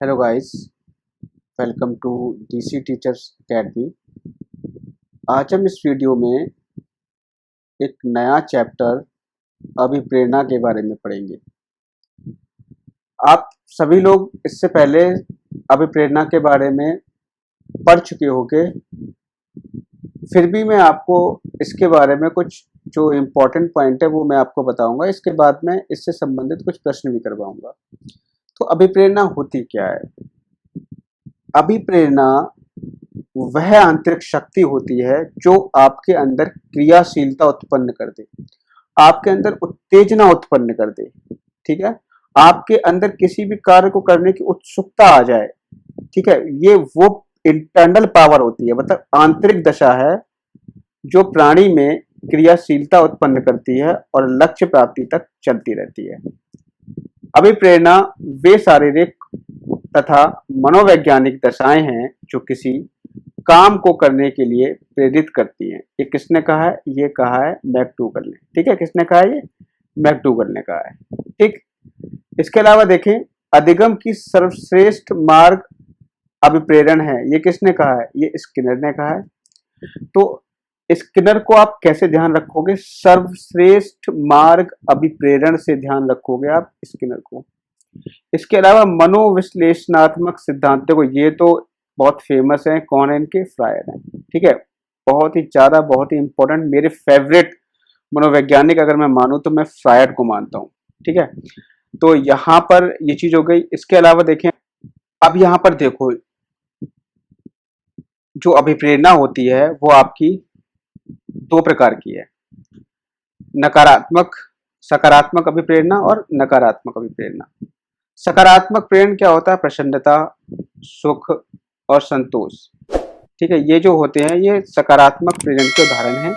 Hello guys, welcome to DC teachers academy. आज हम इस वीडियो में एक नया चैप्टर अभिप्रेरणा के बारे में पढ़ेंगे। आप सभी लोग इससे पहले अभिप्रेरणा के बारे में पढ़ चुके होंगे, फिर भी मैं आपको इसके बारे में कुछ जो इम्पोर्टेंट पॉइंट है वो मैं आपको बताऊंगा। इसके बाद में इससे संबंधित कुछ प्रश्न भी करवाऊंगा। तो अभिप्रेरणा होती क्या है? अभिप्रेरणा वह आंतरिक शक्ति होती है जो आपके अंदर क्रियाशीलता उत्पन्न कर दे, आपके अंदर उत्तेजना उत्पन्न कर दे। ठीक है, आपके अंदर किसी भी कार्य को करने की उत्सुकता आ जाए। ठीक है, ये वो इंटरनल पावर होती है, मतलब आंतरिक दशा है जो प्राणी में क्रियाशीलता उत्पन्न करती है और लक्ष्य प्राप्ति तक चलती रहती है। अभिप्रेरणा वे शारीरिक तथा मनोवैज्ञानिक दशाएं हैं जो किसी काम को करने के लिए प्रेरित करती हैं। ये किसने कहा है? ये कहा है मैकडूगल ने। ठीक है, किसने कहा है? ये मैकडूगल ने कहा है। ठीक, इसके अलावा देखें, अधिगम की सर्वश्रेष्ठ मार्ग अभिप्रेरण है। ये किसने कहा है? ये स्किनर ने कहा है। तो स्किनर को आप कैसे ध्यान रखोगे? सर्वश्रेष्ठ मार्ग अभिप्रेरण से ध्यान रखोगे आप स्किनर को। इसके अलावा मनोविश्लेषणात्मक सिद्धांत, देखो ये तो बहुत फेमस है। कौन है इनके? फ्रायड है। ठीक है, बहुत ही ज्यादा, बहुत ही इंपॉर्टेंट, मेरे फेवरेट मनोवैज्ञानिक अगर मैं मानूं तो मैं फ्रायड को मानता हूं। ठीक है, तो यहां पर ये चीज हो गई। इसके अलावा देखें, अब यहां पर देखो, जो अभिप्रेरणा होती है वो आपकी दो प्रकार की है, नकारात्मक, सकारात्मक अभिप्रेरणा और नकारात्मक अभिप्रेरणा। सकारात्मक प्रेरण क्या होता है? प्रसन्नता, सुख और संतोष। ठीक है, ये जो होते हैं ये सकारात्मक प्रेरण के उदाहरण हैं।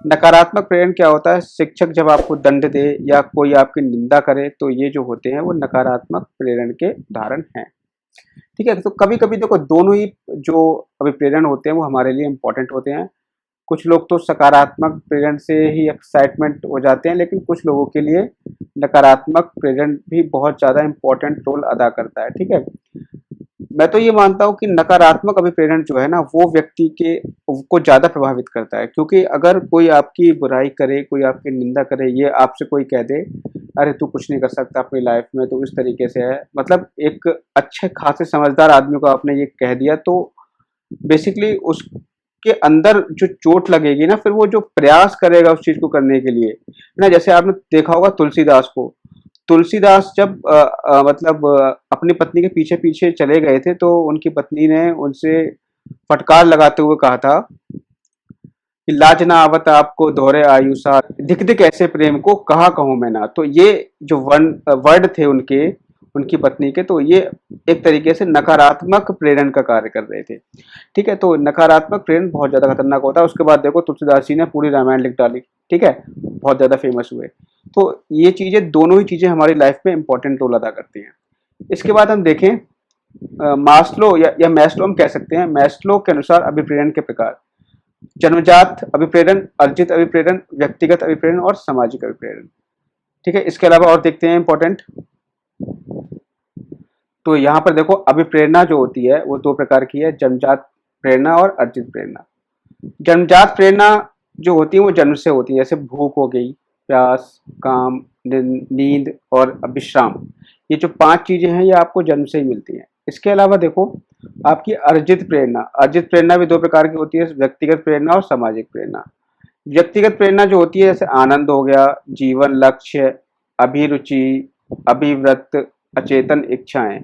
नकारात्मक प्रेरण क्या होता है? शिक्षक जब आपको दंड दे या कोई आपकी निंदा करे तो ये जो होते हैं वो नकारात्मक प्रेरण के उदाहरण हैं। ठीक है, तो कभी कभी देखो दोनों ही जो अभिप्रेरण होते हैं वो हमारे लिए इंपॉर्टेंट होते हैं। कुछ लोग तो सकारात्मक प्रेरण से ही एक्साइटमेंट हो जाते हैं, लेकिन कुछ लोगों के लिए नकारात्मक प्रेरण भी बहुत ज़्यादा इंपॉर्टेंट रोल अदा करता है। ठीक है, मैं तो ये मानता हूँ कि नकारात्मक अभिप्रेरण जो है ना वो व्यक्ति के को ज़्यादा प्रभावित करता है, क्योंकि अगर कोई आपकी बुराई करे, कोई आपकी निंदा करे, ये आपसे कोई कह दे अरे तू कुछ नहीं कर सकता अपनी लाइफ में, तो इस तरीके से है, मतलब एक अच्छे खासे समझदार आदमी को आपने ये कह दिया, तो बेसिकली उसके अंदर जो चोट लगेगी ना, फिर वो जो प्रयास करेगा उस चीज को करने के लिए ना। जैसे आपने देखा होगा तुलसीदास को, तुलसीदास जब मतलब अपनी पत्नी के पीछे पीछे चले गए थे तो उनकी पत्नी ने उनसे फटकार लगाते हुए कहा था कि लाज ना आवत आपको दोहरे आयुषा, दिख दिख ऐसे प्रेम को कहा कहूं मैं ना। तो ये जो वर्ड थे उनके, उनकी पत्नी के, तो ये एक तरीके से नकारात्मक प्रेरण का कार्य कर रहे थे। ठीक है, तो नकारात्मक प्रेरण बहुत ज्यादा खतरनाक होता है। उसके बाद देखो तुलसीदास जी ने पूरी रामायण लिख डाली। ठीक है, बहुत ज्यादा फेमस हुए। तो ये चीजें, दोनों ही चीजें हमारी लाइफ में इंपॉर्टेंट रोल अदा करती हैं। इसके बाद हम देखें मास्लो या मैस्लो, हम कह सकते हैं मैस्लो के अनुसार अभिप्रेरण के प्रकार: जन्मजात अभिप्रेरण, अर्जित अभिप्रेरण, व्यक्तिगत अभिप्रेरण और सामाजिक अभिप्रेरण। ठीक है, इसके अलावा और देखते हैं इंपॉर्टेंट। तो यहाँ पर देखो अभिप्रेरणा जो होती है वो दो प्रकार की है, जन्मजात प्रेरणा और अर्जित प्रेरणा। जन्मजात प्रेरणा जो होती है वो जन्म से होती है, जैसे भूख हो गई, प्यास, काम, नींद और विश्राम। ये जो पांच चीजें हैं ये आपको जन्म से ही मिलती हैं। इसके अलावा देखो आपकी अर्जित प्रेरणा, अर्जित प्रेरणा भी दो प्रकार की होती है, व्यक्तिगत प्रेरणा और सामाजिक प्रेरणा। व्यक्तिगत प्रेरणा जो होती है जैसे आनंद हो गया, जीवन लक्ष्य, अभिरुचि, अभिव्रत, अचेतन इच्छाएं,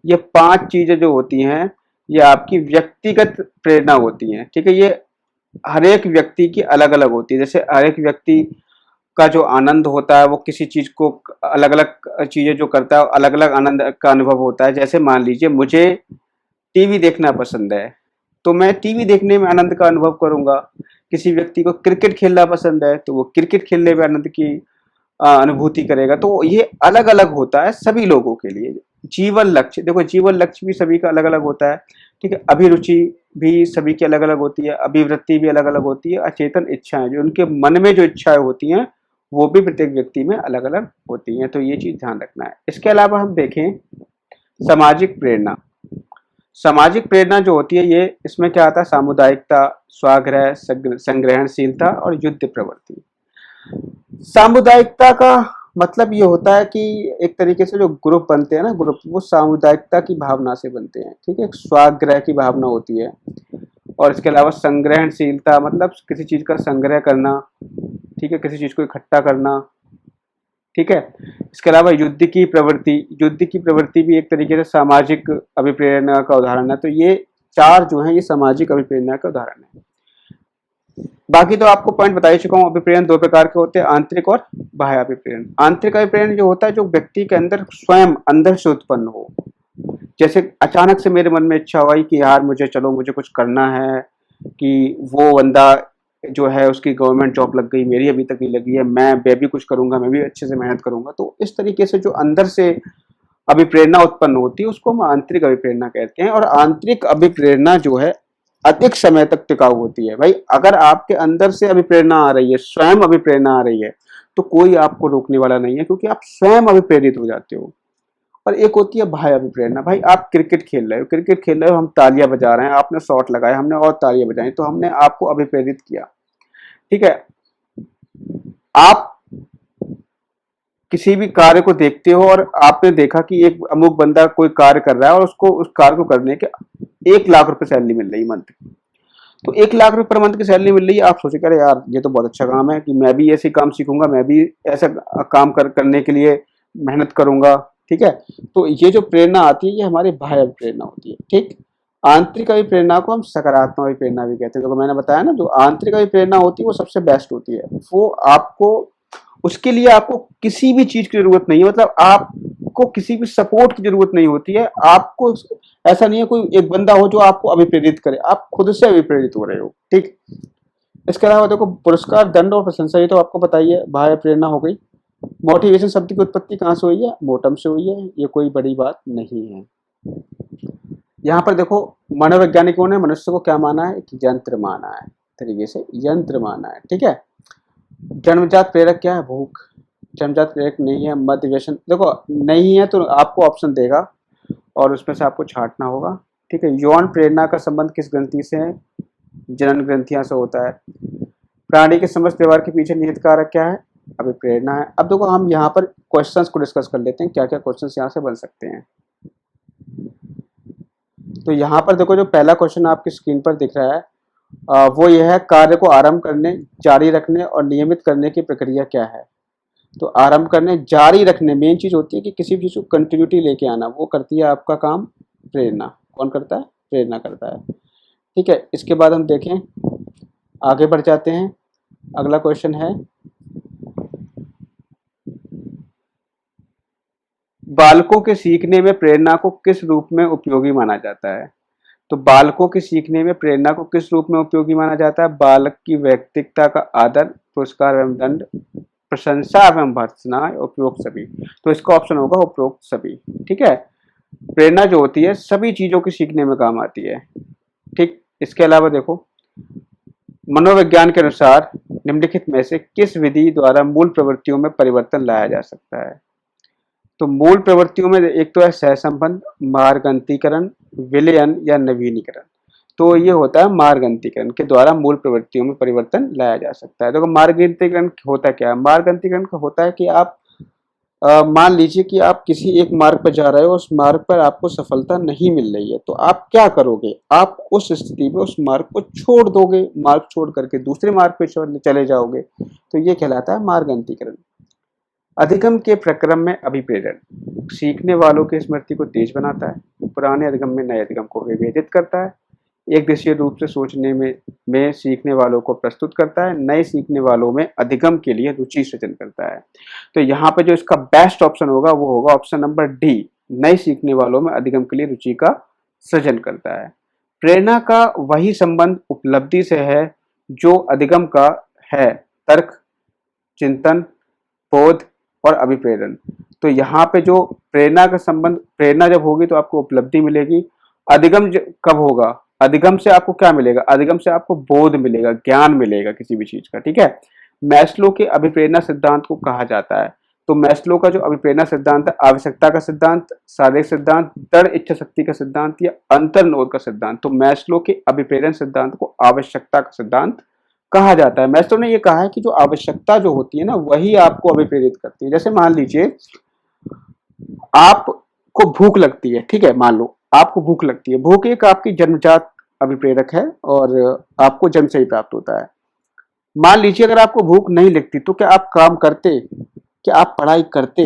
ये पांच चीजें जो होती हैं ये आपकी व्यक्तिगत प्रेरणा होती हैं। ठीक है, ये हर एक व्यक्ति की अलग अलग होती है। जैसे हर एक व्यक्ति का जो आनंद होता है वो किसी चीज को, अलग अलग चीजें जो करता है अलग अलग आनंद का अनुभव होता है। जैसे मान लीजिए मुझे टीवी देखना पसंद है तो मैं टीवी देखने में आनंद का अनुभव करूंगा। किसी व्यक्ति को क्रिकेट खेलना पसंद है तो वो क्रिकेट खेलने में आनंद की अनुभूति करेगा। तो ये अलग अलग होता है सभी लोगों के लिए। जीवन लक्ष्य, देखो जीवन लक्ष्य भी सभी का अलग अलग होता है। ठीक है, अभिरुचि भी सभी की अलग अलग होती है, अभिवृत्ति भी अलग अलग होती है, अचेतन इच्छाएं, जो उनके मन में जो इच्छाएं होती हैं वो भी प्रत्येक व्यक्ति में अलग अलग होती हैं। तो ये चीज ध्यान रखना है। इसके अलावा हम देखें सामाजिक प्रेरणा। सामाजिक प्रेरणा जो होती है ये इसमें क्या आता है, सामुदायिकता, स्वाग्रह, संग्रहणशीलता और युद्ध प्रवृत्ति। सामुदायिकता का मतलब ये होता है कि एक तरीके से जो ग्रुप बनते हैं ना, ग्रुप वो सामुदायिकता की भावना से बनते हैं, ठीक है। स्वाग्रह की भावना होती है और इसके अलावा संग्रहणशीलता मतलब किसी चीज का संग्रह करना, ठीक है, किसी चीज को इकट्ठा करना, ठीक है। इसके अलावा युद्ध की प्रवृत्ति, युद्ध की प्रवृत्ति भी एक तरीके से सामाजिक अभिप्रेरणा का उदाहरण है। तो ये चार जो है ये सामाजिक अभिप्रेरणा का उदाहरण है। बाकी तो आपको पॉइंट बता ही चुका हूँ। अभिप्रेरण दो प्रकार के होते हैं, आंतरिक और बाह्य अभिप्रेरण। आंतरिक अभिप्रेरण जो होता है जो व्यक्ति के अंदर स्वयं अंदर से उत्पन्न हो, जैसे अचानक से मेरे मन में इच्छा हुई कि यार मुझे चलो मुझे कुछ करना है, कि वो बंदा जो है उसकी गवर्नमेंट जॉब लग गई, मेरी अभी तक नहीं लगी है, मैं भी कुछ करूंगा, मैं भी अच्छे से मेहनत करूंगा। तो इस तरीके से जो अंदर से अभिप्रेरणा उत्पन्न होती है उसको हम आंतरिक अभिप्रेरणा कहते हैं। और आंतरिक अभिप्रेरणा जो है अधिक समय तक टिकाऊ होती है। भाई अगर आपके अंदर से अभिप्रेरणा आ रही है, स्वयं अभिप्रेरणा आ रही है, तो कोई आपको रोकने वाला नहीं है, क्योंकि आप स्वयं अभिप्रेरित हो जाते हो। और एक होती है बाह्य अभिप्रेरणा। भाई आप क्रिकेट खेल रहे हो, क्रिकेट खेल रहे हो, हम तालियां बजा रहे हैं, आपने शॉट लगाया, हमने और तालियां बजाई, तो हमने आपको अभिप्रेरित किया, ठीक है। आप किसी भी कार्य को देखते हो और आपने देखा कि एक अमुक बंदा कोई कार्य कर रहा है और उसको उस कार्य को करने के 1 लाख रुपए सैलरी मिल रही है मंथ की। तो 1 लाख रुपए पर मंथ की सैलरी मिल रही है, आप सोचे अरे यार ये तो बहुत अच्छा काम है, कि मैं भी ऐसे काम सीखूंगा, मैं भी ऐसा काम करने के लिए मेहनत करूंगा, ठीक है। तो ये जो प्रेरणा आती है ये हमारी बाह्य प्रेरणा होती है, ठीक। आंतरिक अभिप्रेरणा को हम सकारात्मक अभिप्रेरणा भी कहते हैं। तो मैंने बताया ना, जो आंतरिक अभिप्रेरणा होती है वो सबसे बेस्ट होती है। वो आपको, उसके लिए आपको किसी भी चीज की जरूरत नहीं है, मतलब आपको किसी भी सपोर्ट की जरूरत नहीं होती है। आपको ऐसा नहीं है कोई एक बंदा हो जो आपको अभिप्रेरित करे, आप खुद से अभिप्रेरित हो रहे हो, ठीक। इसके अलावा देखो, पुरस्कार, दंड और प्रशंसा, ये तो आपको पता ही है, बाह्य प्रेरणा हो गई। मोटिवेशन शब्द की उत्पत्ति कहाँ से हुई है? मोटम से हुई है, ये कोई बड़ी बात नहीं है। यहाँ पर देखो, मनोवैज्ञानिकों ने मनुष्य को क्या माना है? कि यंत्र माना है, तरीके से यंत्र माना है, ठीक है। जन्मजात प्रेरक क्या है? भूख। जन्मजात प्रेरक नहीं है मद्य व्यसन। देखो नहीं है तो आपको ऑप्शन देगा और उसमें से आपको छांटना होगा, ठीक है। यौन प्रेरणा का संबंध किस ग्रंथि से है? जनन ग्रंथियां से होता है। प्राणी के समस्त व्यवहार के पीछे निहित कारक क्या है? अभिप्रेरणा है। अब देखो हम यहाँ पर क्वेश्चंस को डिस्कस कर लेते हैं, क्या क्या क्वेश्चंस यहाँ से बन सकते हैं। तो यहाँ पर देखो, जो पहला क्वेश्चन आपकी स्क्रीन पर दिख रहा है वो यह है, कार्य को आरंभ करने, जारी रखने और नियमित करने की प्रक्रिया क्या है? तो आरंभ करने, जारी रखने, मेन चीज होती है कि किसी भी चीज को कंटिन्यूटी लेके आना, वो करती है आपका काम प्रेरणा। कौन करता है? प्रेरणा करता है, ठीक है। इसके बाद हम देखें, आगे बढ़ जाते हैं। अगला क्वेश्चन है, बालकों के सीखने में प्रेरणा को किस रूप में उपयोगी माना जाता है? तो बालकों के सीखने में प्रेरणा को किस रूप में उपयोगी माना जाता है? बालक की व्यक्तित्वता का आदर, पुरस्कार एवं दंड, प्रशंसा एवं भर्त्सना, उपरोक्त सभी। तो इसका ऑप्शन होगा उपरोक्त सभी, ठीक है। प्रेरणा जो होती है सभी चीजों की सीखने में काम आती है, ठीक। इसके अलावा देखो, मनोविज्ञान के अनुसार निम्नलिखित में से किस विधि द्वारा मूल प्रवृत्तियों में परिवर्तन लाया जा सकता है? तो मूल प्रवृत्तियों में एक तो है सहसंबंध, मार्गंतीकरण, विलयन या नवीनीकरण। तो ये होता है मार्गंतीकरण के द्वारा मूल प्रवृत्तियों में परिवर्तन लाया जा सकता है। देखो मार्गंतीकरण होता क्या है? मार्गंतीकरण का होता है कि आप मान लीजिए कि आप किसी एक मार्ग पर जा रहे हो, उस मार्ग पर आपको सफलता नहीं मिल रही है, तो आप क्या करोगे? आप उस स्थिति में उस मार्ग को छोड़ दोगे, मार्ग छोड़ करके दूसरे मार्ग पर चले जाओगे। तो ये कहलाता है मार्गंतीकरण। अधिगम के प्रक्रम में अभिप्रेरण सीखने वालों की स्मृति को तेज बनाता है, पुराने अधिगम में नए अधिगम को विभेदित करता है, एक दिशीय रूप से सोचने में सीखने वालों को प्रस्तुत करता है, नए सीखने वालों में अधिगम के लिए रुचि सृजन करता है। तो यहाँ पे जो इसका बेस्ट ऑप्शन होगा वो होगा ऑप्शन नंबर डी, नए सीखने वालों में अधिगम के लिए रुचि का सृजन करता है। प्रेरणा का वही संबंध उपलब्धि से है जो अधिगम का है, तर्क, चिंतन, बोध और अभिप्रेरण। तो यहाँ पे जो प्रेरणा का संबंध, प्रेरणा जब होगी तो आपको उपलब्धि मिलेगी। अधिगम कब होगा? अधिगम से आपको क्या मिलेगा? अधिगम से आपको बोध मिलेगा, ज्ञान मिलेगा किसी भी चीज का, ठीक है। मैस्लो के अभिप्रेरणा सिद्धांत को कहा जाता है। तो मैस्लो का जो अभिप्रेरणा सिद्धांत है, आवश्यकता का सिद्धांत, शारीरिक सिद्धांत, दृढ़ इच्छा शक्ति का सिद्धांत या अंतर्निरोध का सिद्धांत। तो मैस्लो के अभिप्रेरण सिद्धांत को आवश्यकता का सिद्धांत कहा जाता है। मैस्लो ने यह कहा है कि जो आवश्यकता जो होती है ना, वही आपको अभिप्रेरित करती है। जैसे मान लीजिए आपको भूख लगती है, ठीक है, मान लो आपको भूख लगती है। भूख एक आपकी जन्मजात अभिप्रेरक है और आपको जन्म से ही प्राप्त होता है। मान लीजिए अगर आपको भूख नहीं लगती तो क्या आप काम करते, क्या आप पढ़ाई करते?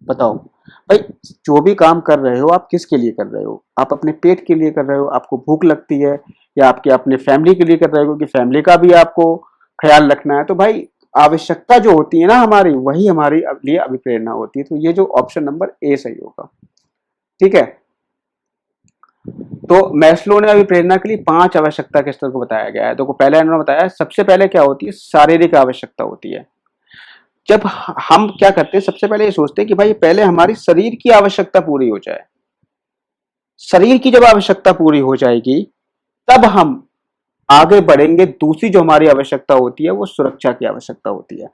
बताओ भाई, जो भी काम कर रहे हो आप किसके लिए कर रहे हो? आप अपने पेट के लिए कर रहे हो, आपको भूख लगती है, या आपके अपने फैमिली के लिए कर रहे हो कि फैमिली का भी आपको ख्याल रखना है। तो भाई आवश्यकता जो होती है ना हमारी, वही हमारे लिए अभिप्रेरणा होती है। तो ये जो ऑप्शन नंबर ए सही होगा, ठीक है। तो मैस्लो ने अभिप्रेरणा के लिए 5 आवश्यकता के स्तर को बताया गया है। तो पहले इन्होंने बताया, सबसे पहले क्या होती है, शारीरिक आवश्यकता होती है। जब हम क्या करते हैं, सबसे पहले ये सोचते हैं कि भाई पहले हमारी शरीर की आवश्यकता पूरी हो जाए। शरीर की जब आवश्यकता पूरी हो जाएगी तब हम आगे बढ़ेंगे। दूसरी जो हमारी आवश्यकता होती है वो सुरक्षा की आवश्यकता होती है।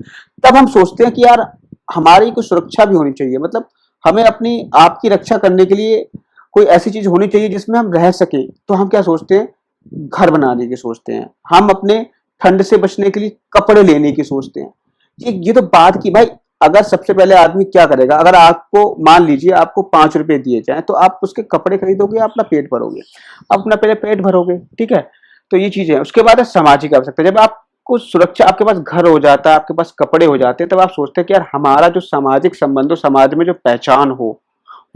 तब हम सोचते हैं कि यार हमारी कुछ सुरक्षा भी होनी चाहिए, मतलब हमें अपनी आपकी रक्षा करने के लिए कोई ऐसी चीज होनी चाहिए जिसमें हम रह सके। तो हम क्या सोचते हैं, घर बनाने की सोचते हैं, हम अपने ठंड से बचने के लिए कपड़े लेने की सोचते हैं। ये तो बात की भाई, अगर सबसे पहले आदमी क्या करेगा, अगर आपको मान लीजिए आपको 5 रुपए दिए जाए तो आप उसके कपड़े खरीदोगे, अपना पेट भरोगे, अपना पहले पेट भरोगे, ठीक है। तो ये चीजें हैं। उसके बाद है सामाजिक आवश्यकता। जब आपको सुरक्षा, आपके पास घर हो जाता है, आपके पास कपड़े हो जाते हैं, तब आप सोचते हैं कि यार हमारा जो सामाजिक संबंध हो, समाज में जो पहचान हो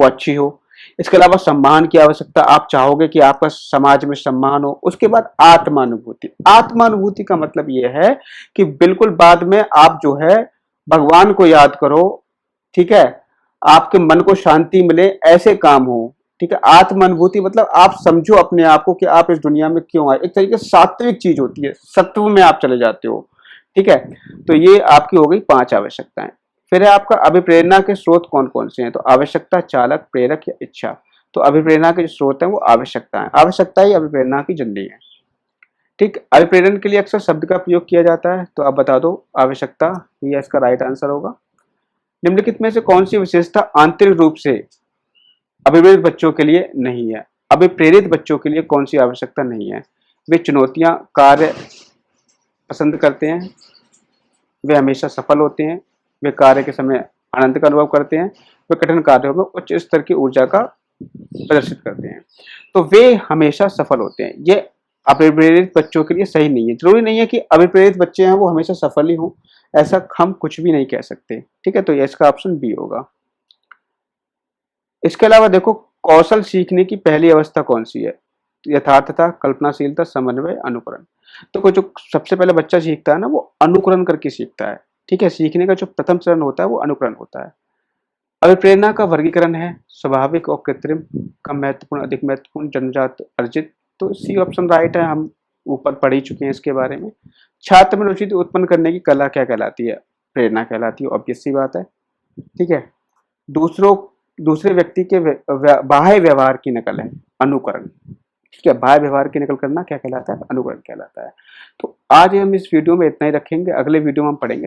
वो अच्छी हो। इसके अलावा सम्मान की आवश्यकता, आप चाहोगे कि आपका समाज में सम्मान हो। उसके बाद आत्मानुभूति। आत्मानुभूति का मतलब यह है कि बिल्कुल बाद में आप जो है भगवान को याद करो, ठीक है, आपके मन को शांति मिले, ऐसे काम हो, ठीक है। आत्मानुभूति मतलब आप समझो अपने आप को कि आप इस दुनिया में क्यों आए। एक तरीके से सात्विक चीज होती है, सत्व में आप चले जाते हो, ठीक है। तो ये आपकी हो गई 5 आवश्यकताएं। फिर है आपका अभिप्रेरणा के स्रोत कौन कौन से हैं। तो आवश्यकता, चालक, प्रेरक या इच्छा। तो अभिप्रेरणा के जो स्रोत हैं वो आवश्यकता है। आवश्यकता ही अभिप्रेरणा की झंडी है, ठीक। अभिप्रेरण के लिए अक्सर शब्द का प्रयोग किया जाता है। तो आप बता दो आवश्यकता, ये इसका राइट आंसर होगा। निम्नलिखित में से कौन सी विशेषता आंतरिक रूप से अभिप्रेरित बच्चों के लिए नहीं है। अभिप्रेरित बच्चों के लिए कौन सी आवश्यकता नहीं है? वे चुनौतियां, कार्य पसंद करते हैं, वे हमेशा सफल होते हैं, वे कार्य के समय आनंद का अनुभव करते हैं, वे कठिन कार्यों में उच्च स्तर की ऊर्जा का प्रदर्शित करते हैं। तो वे हमेशा सफल होते हैं। ये अभिप्रेरित बच्चों के लिए सही नहीं है। जरूरी नहीं है कि अभिप्रेरित बच्चे हैं वो हमेशा सफल ही हों, ऐसा हम कुछ भी नहीं कह सकते, ठीक है। तो ये इसका ऑप्शन बी होगा। इसके अलावा देखो, कौशल सीखने की पहली अवस्था कौन सी है? यथार्थता, कल्पनाशीलता, समन्वय, अनुकरण। तो जो सबसे पहले बच्चा सीखता है ना, वो अनुकरण करके सीखता है, ठीक है। सीखने का जो प्रथम चरण होता है वो अनुकरण होता है। अभिप्रेरणा का वर्गीकरण है स्वाभाविक और कृत्रिम, कम महत्वपूर्ण, अधिक महत्वपूर्ण, जन्मजात, अर्जित। तो सी ऑप्शन राइट है, हम ऊपर पढ़ ही चुके हैं इसके बारे में। छात्र में रुचि उत्पन्न करने की कला क्या कहलाती है? प्रेरणा कहलाती है, ऑब्वियस सी बात है, ठीक है। दूसरे व्यक्ति के बाह्य व्यवहार की नकल है अनुकरण, ठीक है। बाह्य व्यवहार की नकल करना क्या कहलाता है? अनुकरण कहलाता है। तो आज हम इस वीडियो में इतना ही रखेंगे। अगले वीडियो में हम पढ़ेंगे